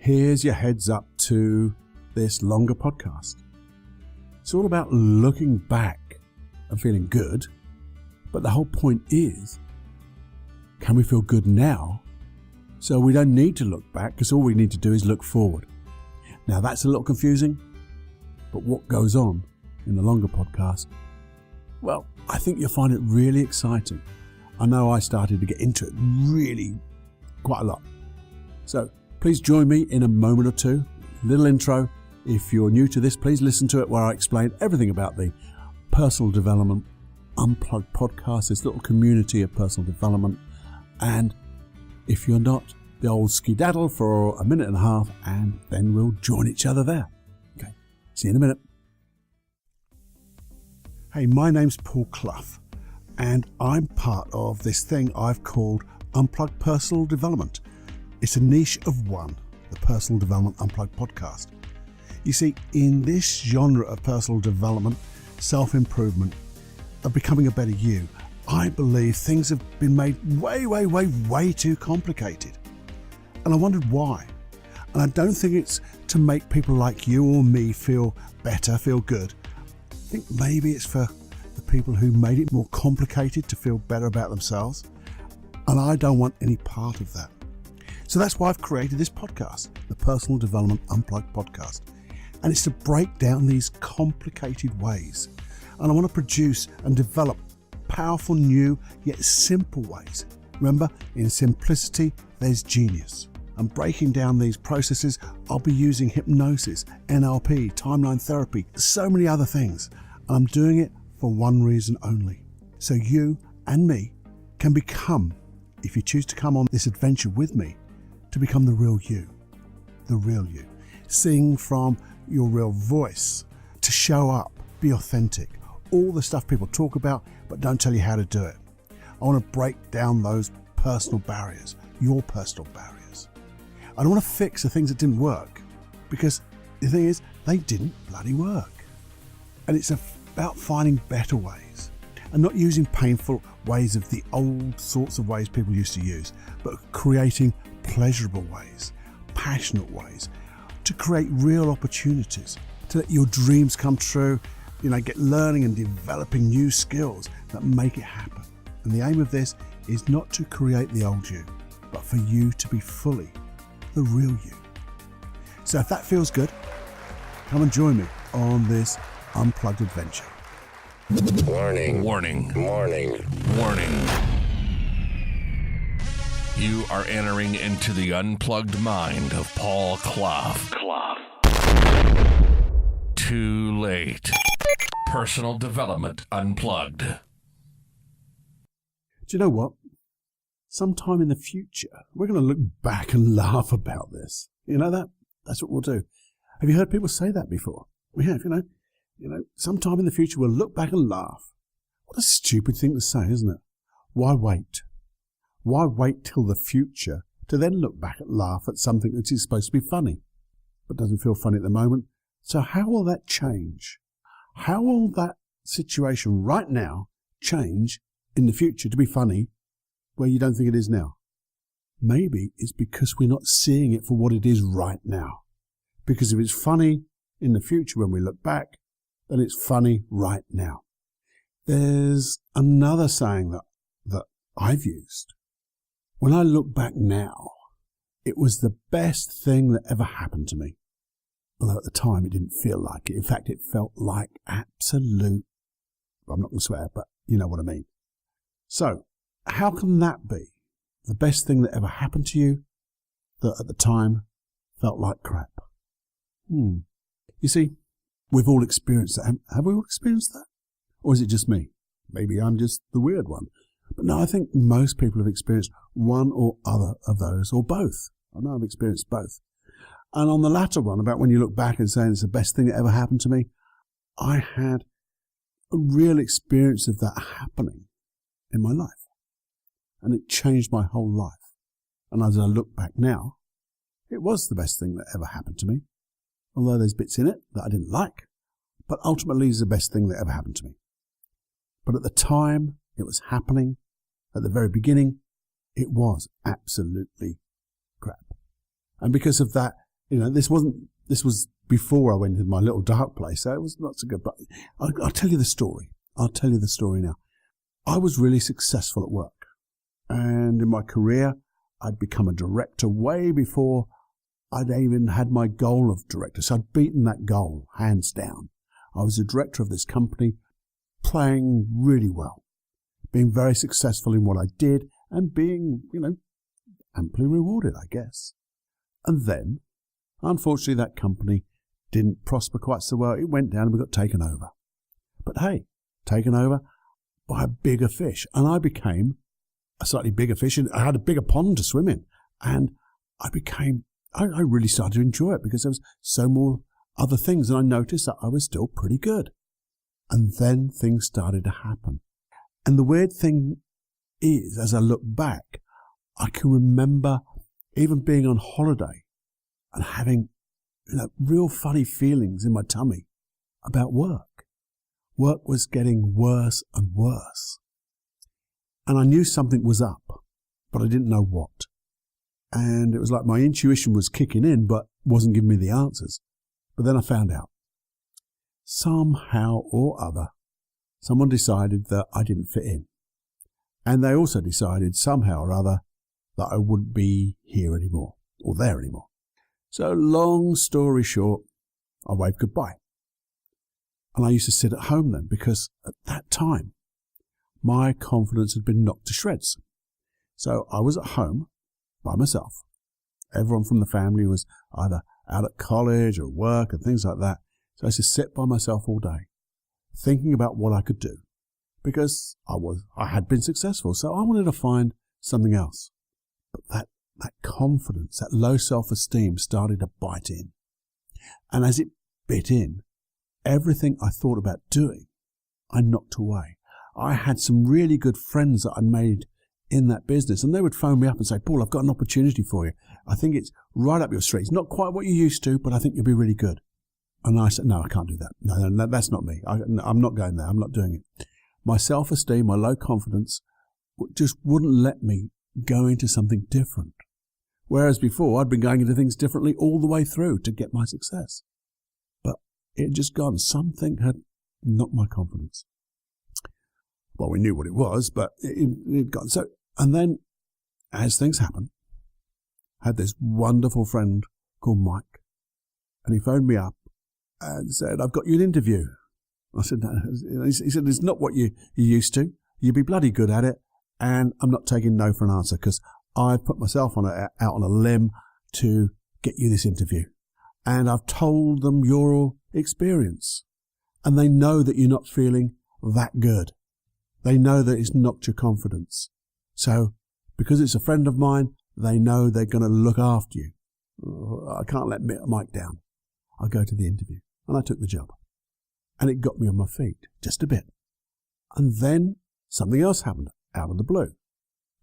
here's your heads up to this longer podcast. It's all about looking back and feeling good, but the whole point is, can we feel good now so we don't need to look back, because all we need to do is look forward. Now that's a little confusing, but what goes on in the longer podcast, well, I think you'll find it really exciting. I know I started to get into it really quite a lot. So please join me in a moment or two. Little intro. If you're new to this, please listen to it where I explain everything about the Personal Development Unplugged podcast, this little community of personal development. And if you're not, the old skedaddle for a minute and a half, and then we'll join each other there. Okay, see you in a minute. Hey, my name's Paul Clough, and I'm part of this thing I've called Unplugged Personal Development. It's a niche of one, the Personal Development Unplugged podcast. You see, in this genre of personal development, self-improvement, of becoming a better you, I believe things have been made way too complicated. And I wondered why. And I don't think it's to make people like you or me feel better, feel good. I think maybe it's for the people who made it more complicated to feel better about themselves. And I don't want any part of that. So that's why I've created this podcast, the Personal Development Unplugged podcast. And it's to break down these complicated ways. And I want to produce and develop powerful, new, yet simple ways. Remember, in simplicity, there's genius. And breaking down these processes, I'll be using hypnosis, NLP, timeline therapy, so many other things. And I'm doing it for one reason only. So you and me can become, if you choose to come on this adventure with me, to become the real you. The real you. Sing from your real voice, to show up, be authentic. All the stuff people talk about but don't tell you how to do it. I want to break down those personal barriers, your personal barriers. I don't want to fix the things that didn't work, because the thing is, they didn't bloody work. And it's about finding better ways and not using painful ways of the old sorts of ways people used to use, but creating pleasurable ways, passionate ways, to create real opportunities, to let your dreams come true, get learning and developing new skills that make it happen. And the aim of this is not to create the old you, but for you to be fully the real you. So if that feels good, come and join me on this unplugged adventure. Warning. Warning. Warning. Warning. You are entering into the unplugged mind of Paul Clough. Too late. Personal Development Unplugged. Do you know what? Sometime in the future, we're going to look back and laugh about this. You know that? That's what we'll do. Have you heard people say that before? We have, sometime in the future, we'll look back and laugh. What a stupid thing to say, isn't it? Why wait? Why wait till the future to then look back and laugh at something that is supposed to be funny, but doesn't feel funny at the moment? So how will that change? How will that situation right now change in the future to be funny where you don't think it is now? Maybe it's because we're not seeing it for what it is right now. Because if it's funny in the future when we look back, then it's funny right now. There's another saying that I've used. When I look back now, it was the best thing that ever happened to me. Although at the time it didn't feel like it. In fact, it felt like absolute, I'm not going to swear, but you know what I mean. So, how can that be? The best thing that ever happened to you that at the time felt like crap. You see, we've all experienced that. Have we all experienced that? Or is it just me? Maybe I'm just the weird one. But no, I think most people have experienced one or other of those, or both. I know I've experienced both. And on the latter one, about when you look back and say it's the best thing that ever happened to me, I had a real experience of that happening in my life. And it changed my whole life. And as I look back now, it was the best thing that ever happened to me. Although there's bits in it that I didn't like, but ultimately it's the best thing that ever happened to me. But at the time it was happening, at the very beginning, it was absolutely crap. And because of that, This was before I went into my little dark place, so it was not so good. But I'll tell you the story. I'll tell you the story now. I was really successful at work. And in my career, I'd become a director way before I'd even had my goal of director. So I'd beaten that goal, hands down. I was the director of this company, playing really well, being very successful in what I did, and being, amply rewarded, I guess. And then, unfortunately, that company didn't prosper quite so well. It went down and we got taken over. But hey, taken over by a bigger fish. And I became a slightly bigger fish, and I had a bigger pond to swim in. And I really started to enjoy it because there was so more other things, and I noticed that I was still pretty good. And then things started to happen. And the weird thing is, as I look back, I can remember even being on holiday and having real funny feelings in my tummy about work. Work was getting worse and worse. And I knew something was up, but I didn't know what. And it was like my intuition was kicking in, but wasn't giving me the answers. But then I found out. Somehow or other, someone decided that I didn't fit in. And they also decided somehow or other that I wouldn't be here anymore, or there anymore. So long story short, I waved goodbye. And I used to sit at home then, because at that time, my confidence had been knocked to shreds. So I was at home by myself. Everyone from the family was either out at college or work and things like that. So I used to sit by myself all day, thinking about what I could do, because I had been successful. So I wanted to find something else. But that confidence, that low self-esteem started to bite in. And as it bit in, everything I thought about doing, I knocked away. I had some really good friends that I'd made in that business, and they would phone me up and say, Paul, I've got an opportunity for you. I think it's right up your street. It's not quite what you used to, but I think you'll be really good. And I said, no, I can't do that. No, that's not me. I'm not going there. I'm not doing it. My self-esteem, my low confidence just wouldn't let me go into something different. Whereas before, I'd been going into things differently all the way through to get my success. But it had just gone. Something had knocked my confidence. Well, we knew what it was, but it had gone. So, and then, as things happen, I had this wonderful friend called Mike, and he phoned me up and said, I've got you an interview. I said, no. He said, it's not what you're used to. You'd be bloody good at it, and I'm not taking no for an answer, because I've put myself out on a limb to get you this interview. And I've told them your experience, and they know that you're not feeling that good. They know that it's knocked your confidence. So, because it's a friend of mine, they know they're going to look after you. I can't let Mike down. I'll go to the interview. And I took the job. And it got me on my feet, just a bit. And then something else happened out of the blue.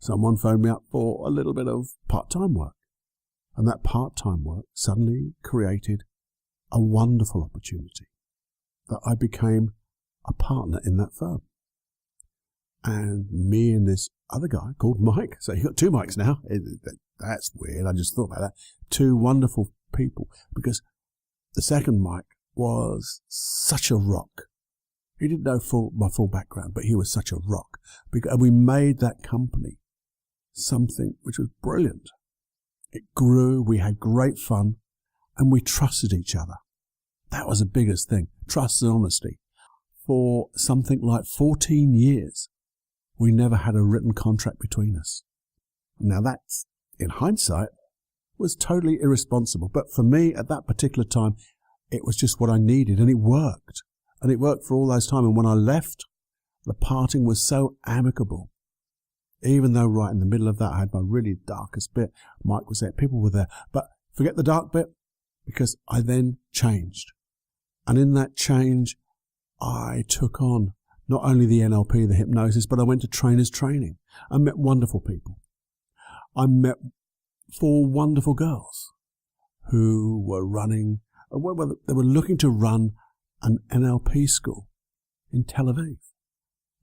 Someone phoned me up for a little bit of part-time work. And that part-time work suddenly created a wonderful opportunity that I became a partner in that firm. And me and this other guy called Mike, so you got two Mikes now. That's weird. I just thought about that. Two wonderful people, because the second Mike was such a rock. He didn't know my full background, but he was such a rock. And we made that company something which was brilliant. It grew, we had great fun, and we trusted each other. That was the biggest thing, trust and honesty. For something like 14 years, we never had a written contract between us. Now that's, in hindsight, was totally irresponsible. But for me, at that particular time, it was just what I needed, and it worked. And it worked for all those time. And when I left, the parting was so amicable. Even though right in the middle of that, I had my really darkest bit. Mike was there, people were there. But forget the dark bit, because I then changed. And in that change, I took on not only the NLP, the hypnosis, but I went to trainers training. I met wonderful people. I met 4 wonderful girls who were running, they were looking to run an NLP school in Tel Aviv.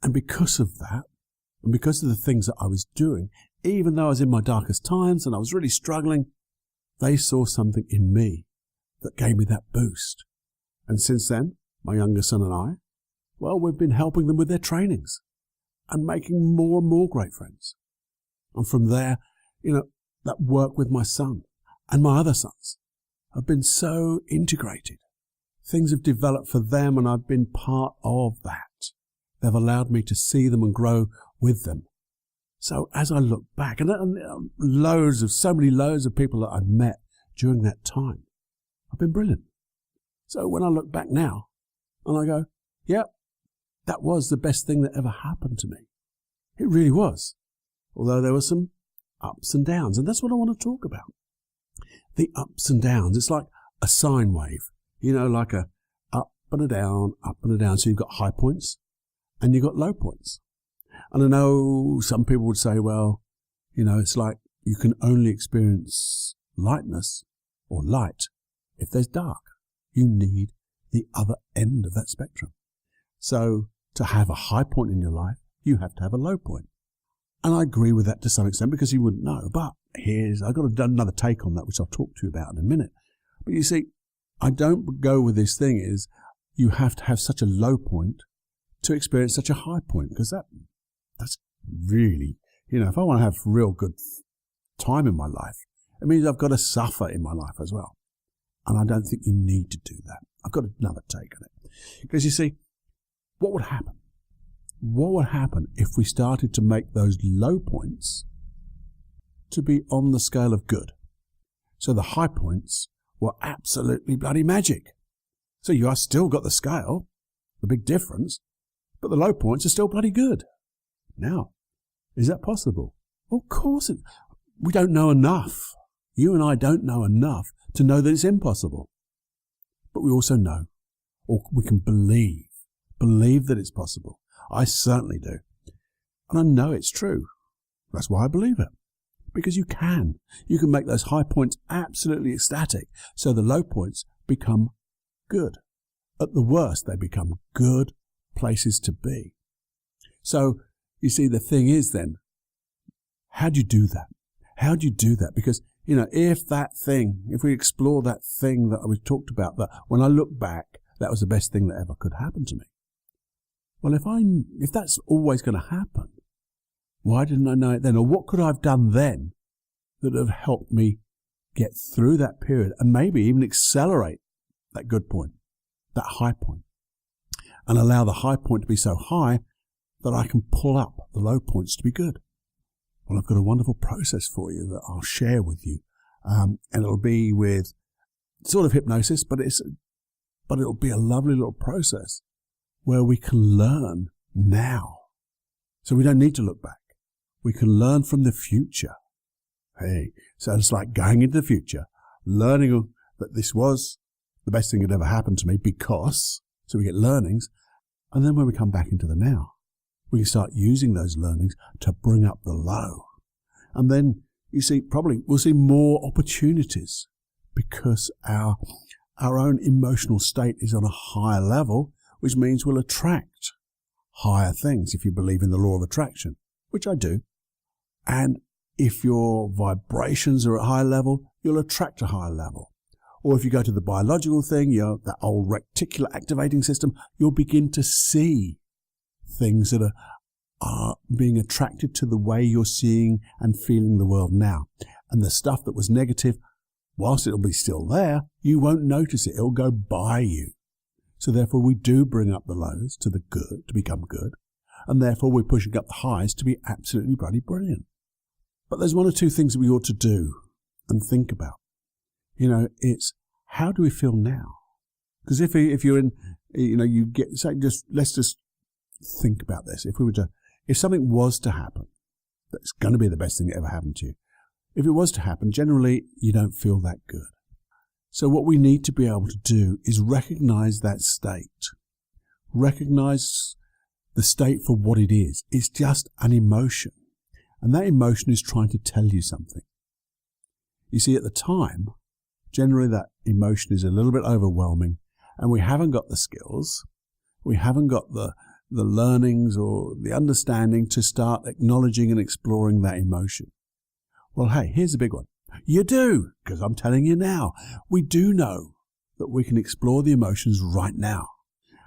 And because of that, and because of the things that I was doing, even though I was in my darkest times and I was really struggling, they saw something in me that gave me that boost. And since then, my younger son and I, well, we've been helping them with their trainings and making more and more great friends. And from there, that work with my son and my other sons have been so integrated. Things have developed for them, and I've been part of that. They've allowed me to see them and grow with them. So as I look back, and so many loads of people that I've met during that time have been brilliant. So when I look back now, and I go, yep, that was the best thing that ever happened to me. It really was. Although there were some ups and downs, and that's what I want to talk about. The ups and downs. It's like a sine wave, like a up and a down, up and a down. So you've got high points and you've got low points. And I know some people would say, well, it's like you can only experience lightness or light if there's dark. You need the other end of that spectrum. So to have a high point in your life, you have to have a low point. And I agree with that to some extent because you wouldn't know. But I've got another take on that, which I'll talk to you about in a minute. But you see, I don't go with this thing is you have to have such a low point to experience such a high point, because that's really, if I want to have real good time in my life, it means I've got to suffer in my life as well. And I don't think you need to do that. I've got another take on it. Because you see, what would happen? What would happen if we started to make those low points to be on the scale of good? So the high points were absolutely bloody magic. So you have still got the scale, the big difference, but the low points are still bloody good. Now, is that possible? Well, of course we don't know enough. You and I don't know enough to know that it's impossible. But we also know, or we can believe that it's possible. I certainly do. And I know it's true. That's why I believe it. Because you can. You can make those high points absolutely ecstatic, so the low points become good. At the worst, they become good places to be. So, you see, the thing is then, how do you do that? How do you do that? Because, if we explore that thing that we talked about, that when I look back, that was the best thing that ever could happen to me. Well, if that's always going to happen, why didn't I know it then? Or what could I have done then that would have helped me get through that period and maybe even accelerate that good point, that high point, and allow the high point to be so high that I can pull up the low points to be good? Well, I've got a wonderful process for you that I'll share with you. And it'll be with sort of hypnosis, but it'll be a lovely little process where we can learn now. So we don't need to look back. We can learn from the future. Hey, so it's like going into the future, learning that this was the best thing that ever happened to me so we get learnings. And then when we come back into the now, we can start using those learnings to bring up the low. And then, you see, probably we'll see more opportunities because our own emotional state is on a higher level, which means we'll attract higher things if you believe in the law of attraction, which I do. And if your vibrations are at a high level, you'll attract a higher level. Or if you go to the biological thing, that old reticular activating system, you'll begin to see things that are being attracted to the way you're seeing and feeling the world now. And the stuff that was negative, whilst it'll be still there, you won't notice it. It'll go by you. So therefore we do bring up the lows to the good, to become good. And therefore we're pushing up the highs to be absolutely bloody brilliant. But there's one or two things that we ought to do and think about. It's how do we feel now? Because if you're in, let's just think about this. If something was to happen, that's going to be the best thing that ever happened to you. If it was to happen, generally you don't feel that good. So what we need to be able to do is recognize that state. Recognize the state for what it is. It's just an emotion. And that emotion is trying to tell you something. You see, at the time, generally that emotion is a little bit overwhelming, and we haven't got the skills, we haven't got the learnings or the understanding to start acknowledging and exploring that emotion. Well, hey, here's a big one. You do, because I'm telling you now. We do know that we can explore the emotions right now.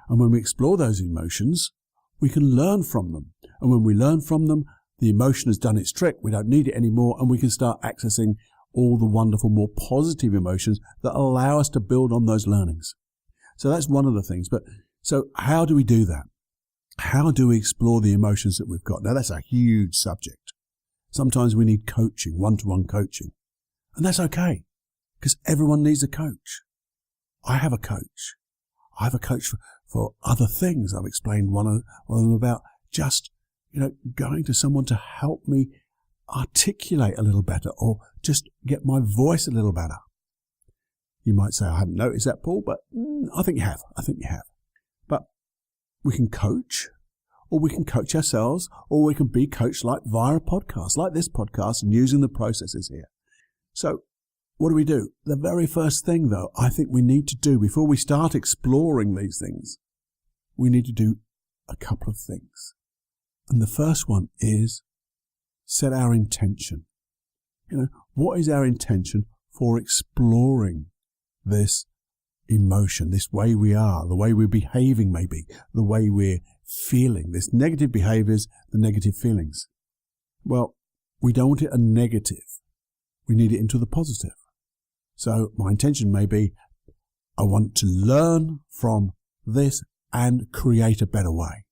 And when we explore those emotions, we can learn from them. And when we learn from them, the emotion has done its trick. We don't need it anymore, and we can start accessing all the wonderful, more positive emotions that allow us to build on those learnings. So that's one of the things. But so how do we do that? How do we explore the emotions that we've got? Now, that's a huge subject. Sometimes we need coaching, one-to-one coaching. And that's okay, because everyone needs a coach. I have a coach. I have a coach for other things. I've explained one of them about just, going to someone to help me articulate a little better or just get my voice a little better. You might say, I haven't noticed that, Paul, but I think you have. But we can coach, or we can coach ourselves, or we can be coached via a podcast, like this podcast, and using the processes here. So what do? The very first thing, though, I think we need to do before we start exploring these things, we need to do a couple of things. And the first one is set our intention. What is our intention for exploring this emotion, this way we are, the way we're behaving maybe, the way we're feeling, this negative behaviors, the negative feelings? Well, we don't want it a negative. We need it into the positive. So my intention may be, I want to learn from this and create a better way.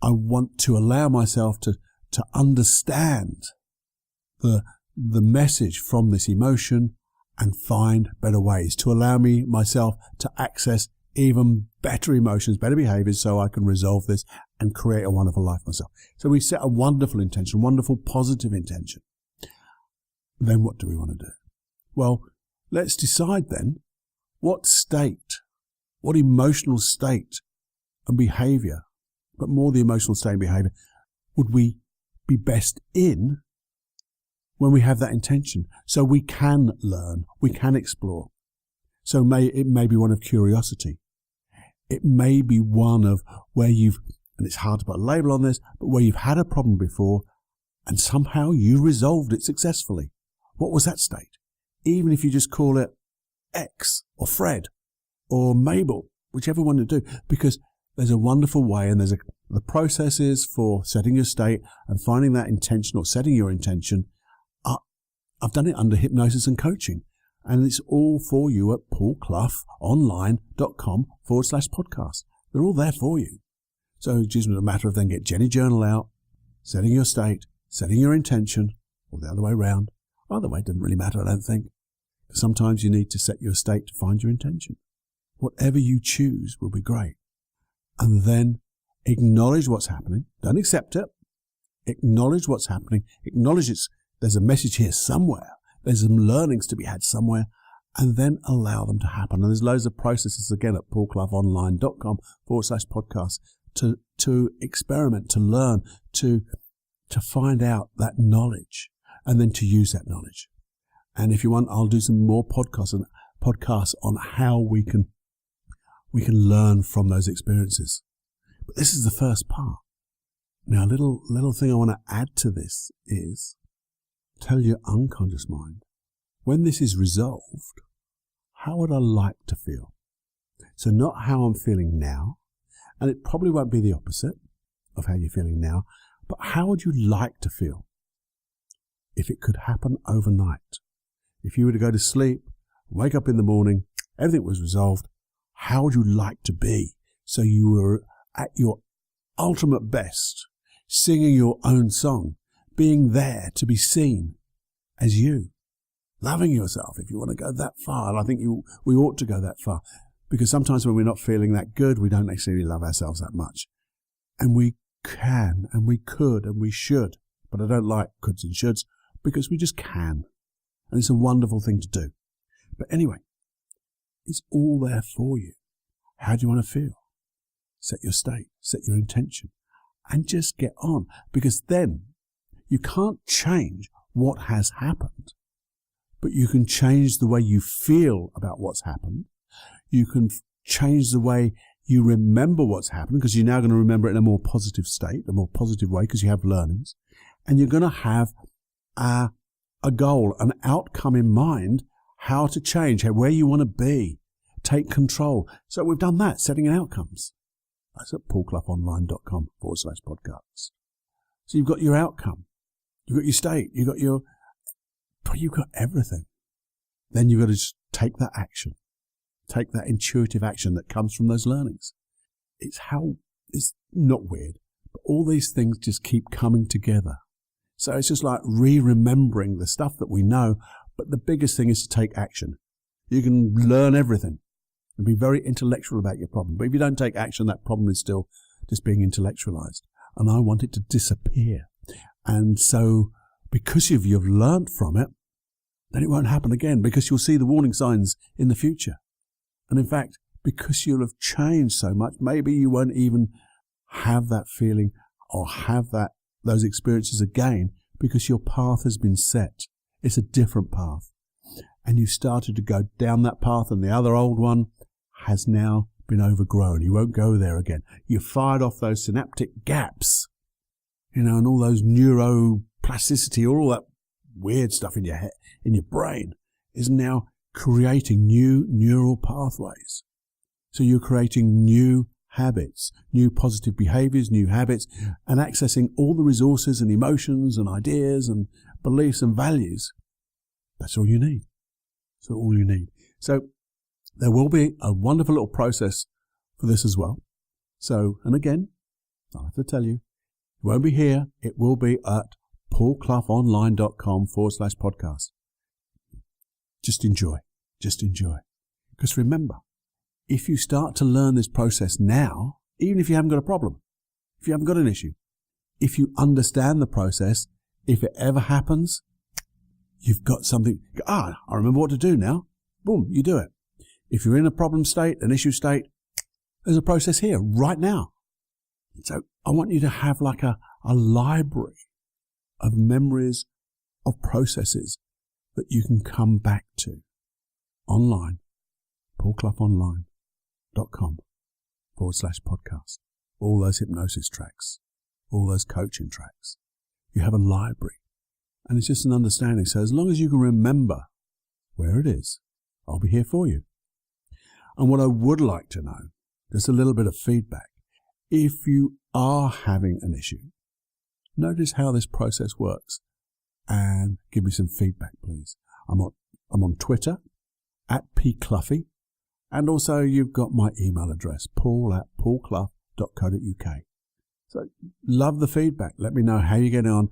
I want to allow myself to understand the message from this emotion and find better ways to allow myself to access even better emotions, better behaviors, so I can resolve this and create a wonderful life myself. So we set a wonderful intention, wonderful positive intention. Then what do we want to do? Well, let's decide then what emotional state and behavior, but more the emotional state and behavior, would we be best in when we have that intention, so we can learn, we can explore. So it may be one of curiosity. It may be one of where and it's hard to put a label on this, but where you've had a problem before and somehow you resolved it successfully. What was that state? Even if you just call it X or Fred or Mabel, whichever one to do, because there's a wonderful way, and the processes for setting your state and finding that intention or setting your intention. I've done it under hypnosis and coaching, and it's all for you at paulcloughonline.com/podcast. They're all there for you. So it's just a matter of then get Jenny Journal out, setting your state, setting your intention, or the other way around. Either way, it doesn't really matter, I don't think. Sometimes you need to set your state to find your intention. Whatever you choose will be great. And then acknowledge what's happening. Don't accept it. Acknowledge what's happening. Acknowledge there's a message here somewhere. There's some learnings to be had somewhere. And then allow them to happen. And there's loads of processes again at paulcloughonline.com/podcast to experiment, to learn, to find out that knowledge, and then to use that knowledge. And if you want, I'll do some more podcasts on how we can learn from those experiences. But this is the first part. Now, a little thing I want to add to this is tell your unconscious mind, when this is resolved, how would I like to feel? So not how I'm feeling now, and it probably won't be the opposite of how you're feeling now, but how would you like to feel if it could happen overnight? If you were to go to sleep, wake up in the morning, everything was resolved, how would you like to be? So you were at your ultimate best, singing your own song, being there to be seen as you, loving yourself, if you want to go that far. And I think we ought to go that far, because sometimes when we're not feeling that good, we don't necessarily love ourselves that much. And we can, and we could, and we should. But I don't like coulds and shoulds, because we just can. And it's a wonderful thing to do. But anyway, it's all there for you. How do you want to feel? Set your state, set your intention, and just get on. Because then you can't change what has happened, but you can change the way you feel about what's happened. You can change the way you remember what's happened, because you're now going to remember it in a more positive state, a more positive way, because you have learnings. And you're going to have a a goal, an outcome in mind, how to change, where you want to be, take control. So we've done that, setting outcomes. That's at paulcloughonline.com/podcasts. So you've got your outcome, you've got your state, you've got everything. Then you've got to just take that action, take that intuitive action that comes from those learnings. It's not weird, but all these things just keep coming together. So it's just like remembering the stuff that we know, but the biggest thing is to take action. You can learn everything and be very intellectual about your problem, but if you don't take action, that problem is still just being intellectualized. And I want it to disappear. And so because you've learnt from it, then it won't happen again, because you'll see the warning signs in the future. And in fact, because you'll have changed so much, maybe you won't even have that feeling or have those experiences again, because your path has been set. It's a different path. And you've started to go down that path, and the other old one has now been overgrown. You won't go there again. You've fired off those synaptic gaps, and all those neuroplasticity, all that weird stuff in your head, in your brain, is now creating new neural pathways. So you're creating new habits, new positive behaviors, new habits, and accessing all the resources and emotions and ideas and beliefs and values. That's all you need. So all you need. So there will be a wonderful little process for this as well. So, and again, I'll have to tell you, it won't be here. It will be at paulcloughonline.com/podcast. Just enjoy. Just enjoy. Because remember, if you start to learn this process now, even if you haven't got a problem, if you haven't got an issue, if you understand the process, if it ever happens, you've got something. I remember what to do now. Boom, you do it. If you're in a problem state, an issue state, there's a process here right now. So I want you to have like a library of memories, of processes that you can come back to online, paulcloughonline.com/podcast. All those hypnosis tracks, all those coaching tracks. You have a library, and it's just an understanding. So as long as you can remember where it is, I'll be here for you. And what I would like to know, just a little bit of feedback. If you are having an issue, notice how this process works and give me some feedback, please. I'm on Twitter at pcluffy, and also you've got my email address, paul@paulclough.co.uk. So love the feedback. Let me know how you're getting on.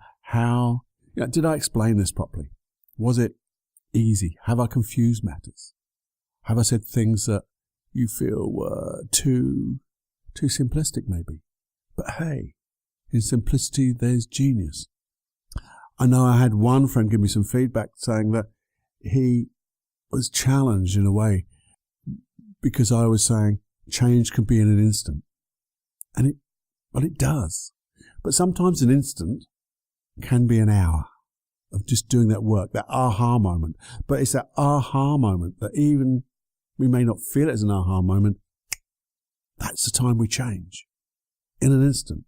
Did I explain this properly? Was it easy? Have I confused matters? Have I said things that you feel were too simplistic maybe? But hey, in simplicity there's genius. I know I had one friend give me some feedback saying that he was challenged in a way because I was saying change can be in an instant. But it does. But sometimes an instant can be an hour of just doing that work, that aha moment. But it's that aha moment that even we may not feel it as an aha moment. That's the time we change in an instant.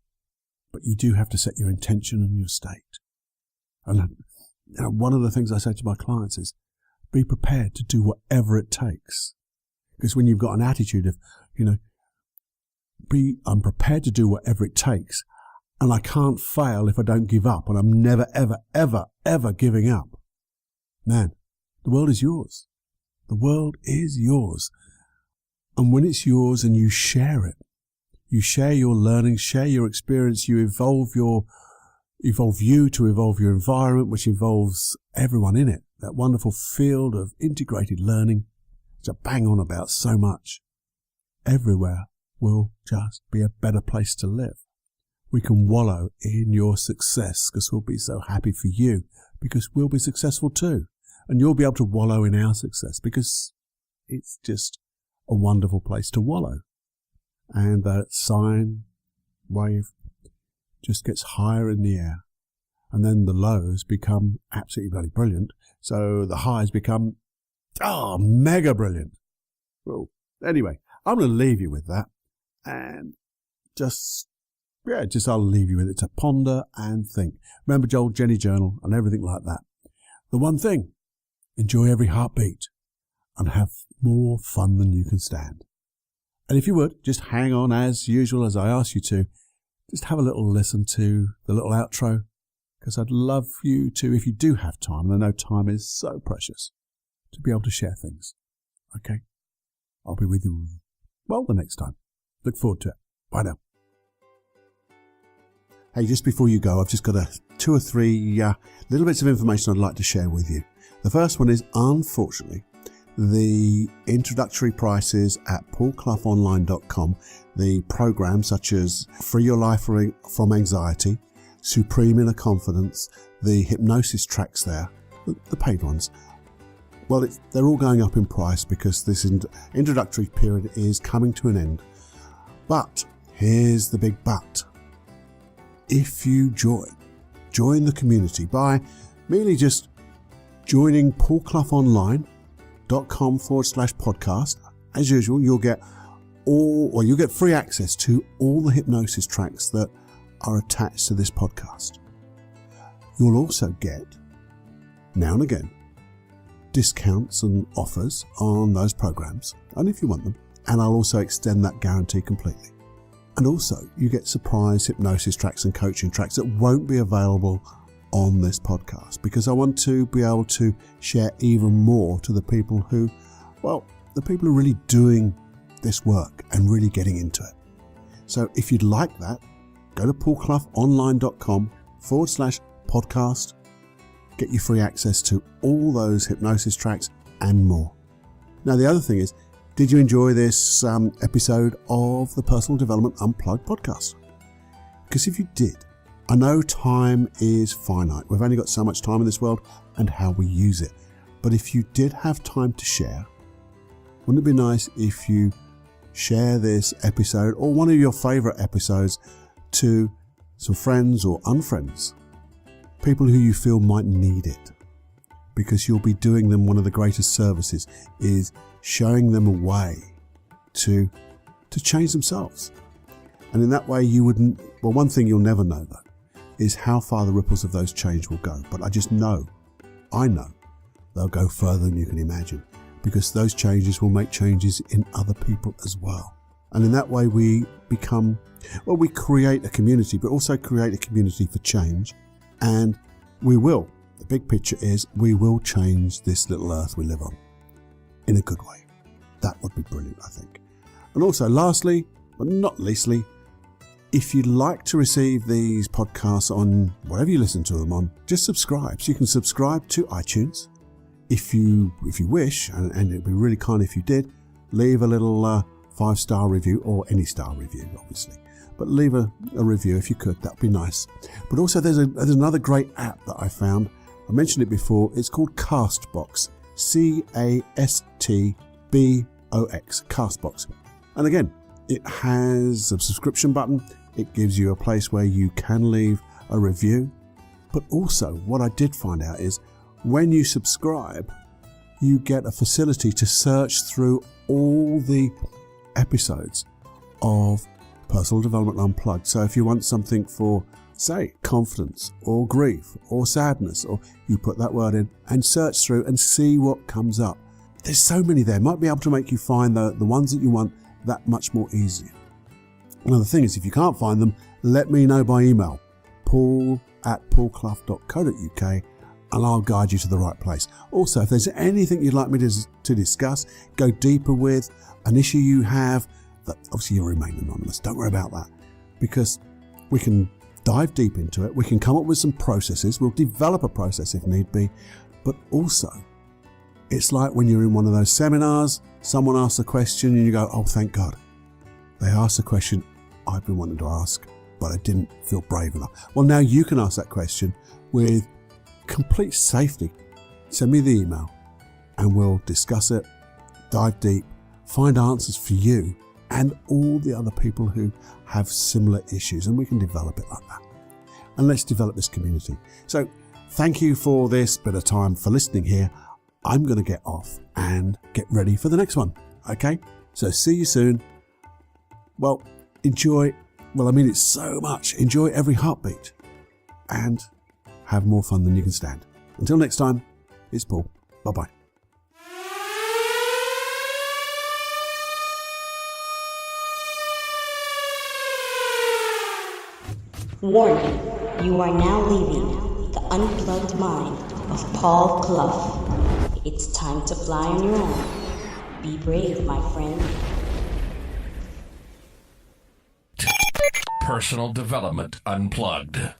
But you do have to set your intention and your state. And one of the things I say to my clients is be prepared to do whatever it takes. Because when you've got an attitude of, I'm prepared to do whatever it takes, and I can't fail if I don't give up, and I'm never, ever, ever, ever giving up. Man, the world is yours. The world is yours. And when it's yours and you share it, you share your learning, share your experience, you evolve you to evolve your environment, which involves everyone in it. That wonderful field of integrated learning, which I bang on about so much. Everywhere will just be a better place to live. We can wallow in your success because we'll be so happy for you, because we'll be successful too. And you'll be able to wallow in our success because it's just a wonderful place to wallow. And that sine wave just gets higher in the air. And then the lows become absolutely bloody brilliant. So the highs become, mega brilliant. Well, anyway, I'm going to leave you with that. And I'll leave you with it to ponder and think. Remember Joel Jenny Journal and everything like that. the one thing, enjoy every heartbeat and have more fun than you can stand. And if you would, just hang on as usual as I ask you to. Just have a little listen to the little outro, because I'd love you to, if you do have time, and I know time is so precious, to be able to share things. Okay? I'll be with you, well, the next time. Look forward to it. Bye now. Hey, just before you go, I've just got 2 or 3 little bits of information I'd like to share with you. The first one is, unfortunately, the introductory prices at paulcloughonline.com, the programs such as Free Your Life from Anxiety, Supreme Inner Confidence, the hypnosis tracks there, the paid ones, well, they're all going up in price because this introductory period is coming to an end. But here's the big but. If you join the community by merely just joining paulcloughonline.com/podcast, as usual, you'll get free access to all the hypnosis tracks that are attached to this podcast. You'll also get, now and again, discounts and offers on those programs, and if you want them, and I'll also extend that guarantee completely. And also, you get surprise hypnosis tracks and coaching tracks that won't be available on this podcast, because I want to be able to share even more to the people who are really doing this work and really getting into it. So if you'd like that, go to paulcloughonline.com/podcast, get your free access to all those hypnosis tracks and more. Now, the other thing is, did you enjoy this episode of the Personal Development Unplugged podcast? Because if you did, I know time is finite. We've only got so much time in this world and how we use it. But if you did have time to share, wouldn't it be nice if you share this episode or one of your favorite episodes to some friends or unfriends, people who you feel might need it? Because you'll be doing them one of the greatest services, is showing them a way to change themselves. And in that way you wouldn't, well, one thing you'll never know though, is how far the ripples of those change will go. But I know they'll go further than you can imagine, because those changes will make changes in other people as well. And in that way we create a community, but also create a community for change. And the big picture is, we will change this little earth we live on in a good way. That would be brilliant, I think. And also, lastly, but not leastly, if you'd like to receive these podcasts on whatever you listen to them on, just subscribe. So you can subscribe to iTunes if you wish, and it'd be really kind if you did. Leave a little 5-star review, or any star review, obviously. But leave a review if you could. That'd be nice. But also, there's another great app that I found. I mentioned it before. It's called Castbox. Castbox. Castbox. And again, it has a subscription button. It gives you a place where you can leave a review. But also, what I did find out is, when you subscribe, you get a facility to search through all the episodes of Personal Development Unplugged. So if you want something for, say, confidence or grief or sadness, or you put that word in and search through and see what comes up. There's so many there. Might be able to make you find the ones that you want that much more easier. Another thing is, if you can't find them, let me know by email, paul@paulclough.co.uk, and I'll guide you to the right place. Also, if there's anything you'd like me to discuss, go deeper with, an issue you have, that obviously you'll remain anonymous. Don't worry about that, because we can dive deep into it. We can come up with some processes. We'll develop a process if need be. But also, it's like when you're in one of those seminars, someone asks a question and you go, oh, thank God. They asked a question I've been wanting to ask, but I didn't feel brave enough. Well, now you can ask that question with complete safety. Send me the email and we'll discuss it, dive deep, find answers for you and all the other people who have similar issues, and we can develop it like that. And let's develop this community. So thank you for this bit of time for listening here. I'm going to get off and get ready for the next one. Okay? So see you soon. Well, enjoy. Well, I mean it so much. Enjoy every heartbeat and have more fun than you can stand. Until next time, It's Paul. Bye-bye. Warning, you are now leaving the unplugged mind of Paul Clough. It's time to fly on your own. Be brave, my friend. Personal Development Unplugged.